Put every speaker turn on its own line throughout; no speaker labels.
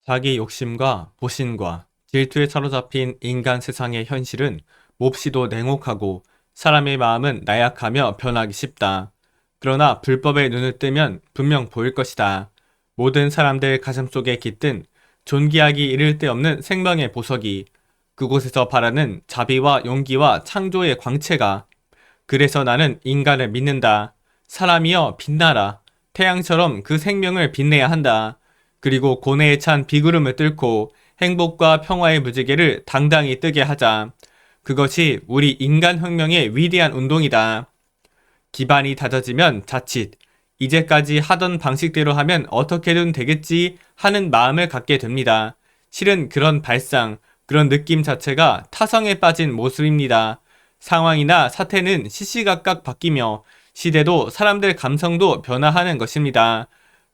자기 욕심과 보신과 질투에 사로잡힌 인간 세상의 현실은 몹시도 냉혹하고 사람의 마음은 나약하며 변하기 쉽다. 그러나 불법에 눈을 뜨면 분명 보일 것이다. 모든 사람들 가슴속에 깃든 존귀하기 이를 데 없는 생명의 보석이 그곳에서 바라는 자비와 용기와 창조의 광채가. 그래서 나는 인간을 믿는다. 사람이여 빛나라. 태양처럼 그 생명을 빛내야 한다. 그리고 고뇌에 찬 비구름을 뚫고 행복과 평화의 무지개를 당당히 뜨게 하자. 그것이 우리 인간혁명의 위대한 운동이다. 기반이 다져지면 자칫 이제까지 하던 방식대로 하면 어떻게든 되겠지 하는 마음을 갖게 됩니다. 실은 그런 발상, 그런 느낌 자체가 타성에 빠진 모습입니다. 상황이나 사태는 시시각각 바뀌며 시대도 사람들 감성도 변화하는 것입니다.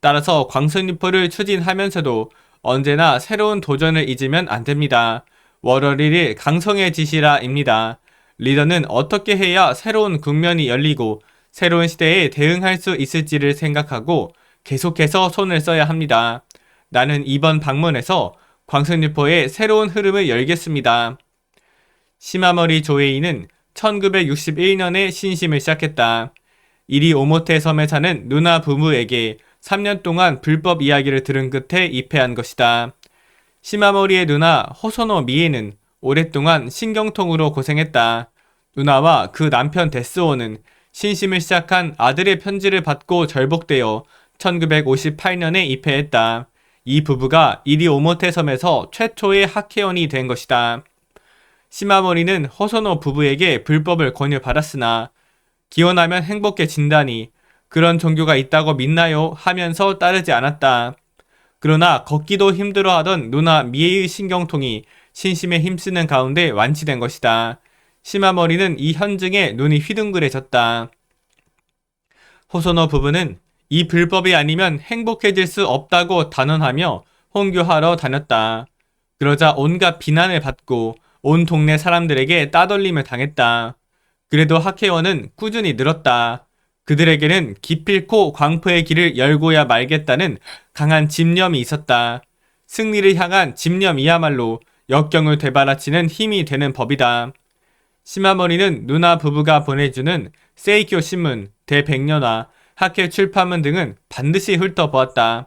따라서 광선유포를 추진하면서도 언제나 새로운 도전을 잊으면 안 됩니다. 월요일일 강성의 지시라입니다. 리더는 어떻게 해야 새로운 국면이 열리고 새로운 시대에 대응할 수 있을지를 생각하고 계속해서 손을 써야 합니다. 나는 이번 방문에서 광선유포의 새로운 흐름을 열겠습니다. 시마머리 조에이는 1961년에 신심을 시작했다. 이리 오모테 섬에 사는 누나 부부에게 3년 동안 불법 이야기를 들은 끝에 입회한 것이다. 시마머리의 누나 호소노 미에는 오랫동안 신경통으로 고생했다. 누나와 그 남편 데스오는 신심을 시작한 아들의 편지를 받고 절복되어 1958년에 입회했다. 이 부부가 이리 오모테 섬에서 최초의 하케온이 된 것이다. 시마머리는 호소노 부부에게 불법을 권유받았으나 기원하면 행복해진다니 그런 종교가 있다고 믿나요? 하면서 따르지 않았다. 그러나 걷기도 힘들어하던 누나 미에의 신경통이 신심에 힘쓰는 가운데 완치된 것이다. 시마머리는 이 현증에 눈이 휘둥그레졌다. 호소노 부부는 이 불법이 아니면 행복해질 수 없다고 단언하며 혼교하러 다녔다. 그러자 온갖 비난을 받고 온 동네 사람들에게 따돌림을 당했다. 그래도 하케원은 꾸준히 늘었다. 그들에게는 기필코 광포의 길을 열고야 말겠다는 강한 집념이 있었다. 승리를 향한 집념이야말로 역경을 되받아치는 힘이 되는 법이다. 시마머리는 누나 부부가 보내주는 세이쿄 신문, 대백년화, 학회 출판문 등은 반드시 훑어보았다.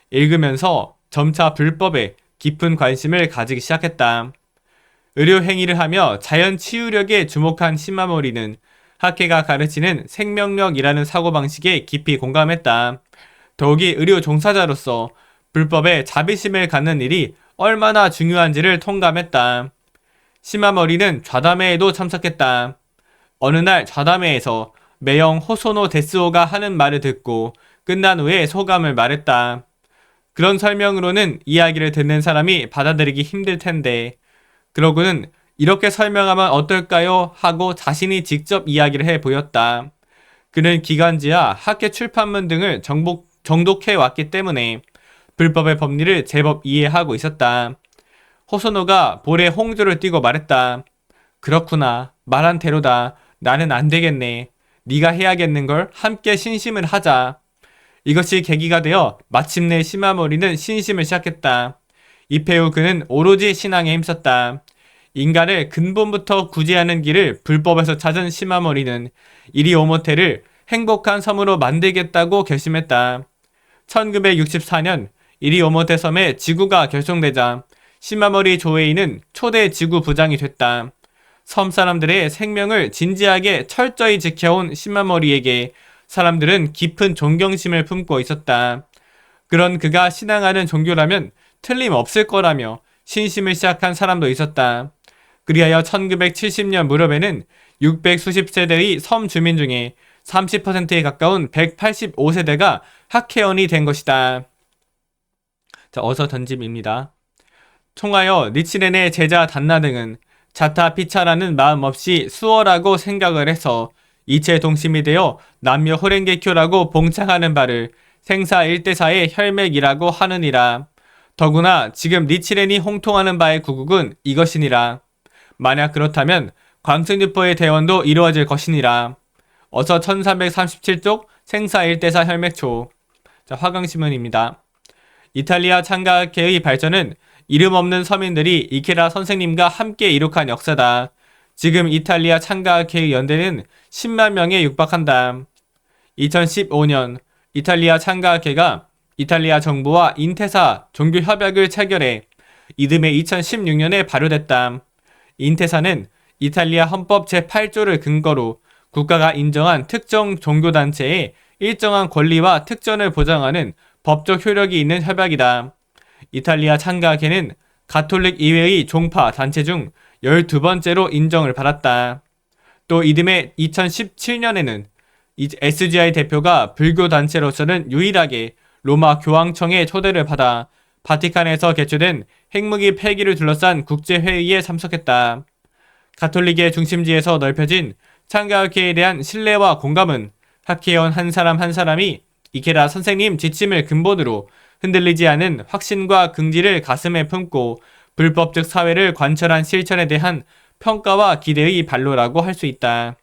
읽으면서 점차 불법에 깊은 관심을 가지기 시작했다. 의료 행위를 하며 자연 치유력에 주목한 시마모리는 학회가 가르치는 생명력이라는 사고방식에 깊이 공감했다. 더욱이 의료 종사자로서 불법에 자비심을 갖는 일이 얼마나 중요한지를 통감했다. 시마머리는 좌담회에도 참석했다. 어느 날 좌담회에서 매형 호소노 데스오가 하는 말을 듣고 끝난 후에 소감을 말했다. 그런 설명으로는 이야기를 듣는 사람이 받아들이기 힘들 텐데 그러고는 이렇게 설명하면 어떨까요? 하고 자신이 직접 이야기를 해 보였다. 그는 기관지와 학회 출판문 등을 정독해 왔기 때문에 불법의 법리를 제법 이해하고 있었다. 호소노가 볼에 홍조를 띄고 말했다. 그렇구나. 말한 대로다. 나는 안 되겠네. 네가 해야겠는걸. 함께 신심을 하자. 이것이 계기가 되어 마침내 시마모리는 신심을 시작했다. 입회 후 그는 오로지 신앙에 힘썼다. 인간을 근본부터 구제하는 길을 불법에서 찾은 시마모리는 이리 오모테를 행복한 섬으로 만들겠다고 결심했다. 1964년 이리 오모테 섬에 지구가 결성되자 시마모리 조에이는 초대 지구 부장이 됐다. 섬 사람들의 생명을 진지하게 철저히 지켜온 시마모리에게 사람들은 깊은 존경심을 품고 있었다. 그런 그가 신앙하는 종교라면 틀림없을 거라며 신심을 시작한 사람도 있었다. 그리하여 1970년 무렵에는 600수십 세대의 섬 주민 중에 30%에 가까운 185세대가 학회원이 된 것이다. 자, 어서 던짐입니다. 총하여 니치렌의 제자 단나 등은 자타 피차라는 마음 없이 수어라고 생각을 해서 이체 동심이 되어 남녀 호랭개쿄라고 봉창하는 바를 생사 일대사의 혈맥이라고 하느니라. 더구나 지금 니치렌이 홍통하는 바의 구국은 이것이니라. 만약 그렇다면 광승유포의 대원도 이루어질 것이니라. 어서 1337쪽 생사 일대사 혈맥초. 자, 화강신문입니다. 이탈리아 창가학회의 발전은 이름 없는 서민들이 이케라 선생님과 함께 이룩한 역사다. 지금 이탈리아 창가학회의 연대는 10만 명에 육박한다. 2015년 이탈리아 창가학회가 이탈리아 정부와 인테사 종교 협약을 체결해 이듬해 2016년에 발효됐다. 인테사는 이탈리아 헌법 제8조를 근거로 국가가 인정한 특정 종교단체에 일정한 권리와 특전을 보장하는 법적 효력이 있는 협약이다. 이탈리아 창가학회는 가톨릭 이외의 종파 단체 중 12번째로 인정을 받았다. 또 이듬해 2017년에는 SGI 대표가 불교 단체로서는 유일하게 로마 교황청의 초대를 받아 바티칸에서 개최된 핵무기 폐기를 둘러싼 국제회의에 참석했다. 가톨릭의 중심지에서 넓혀진 창가학회에 대한 신뢰와 공감은 학회원 한 사람 한 사람이 이케라 선생님 지침을 근본으로 흔들리지 않은 확신과 긍지를 가슴에 품고 불법적 사회를 관철한 실천에 대한 평가와 기대의 발로라고 할 수 있다.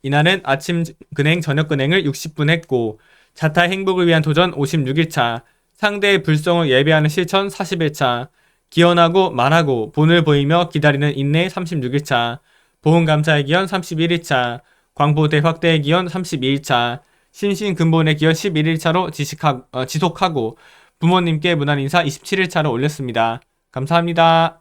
이날은 아침 근행, 저녁 근행을 60분 했고 자타 행복을 위한 도전 56일차, 상대의 불성을 예배하는 실천 41차, 기원하고 말하고 본을 보이며 기다리는 인내 36일차, 보훈감사의 기원 31일차, 광보대 확대의 기원 32일차, 신신근본의 기원 11일차로 지속하고 부모님께 문안 인사 27일차로 올렸습니다. 감사합니다.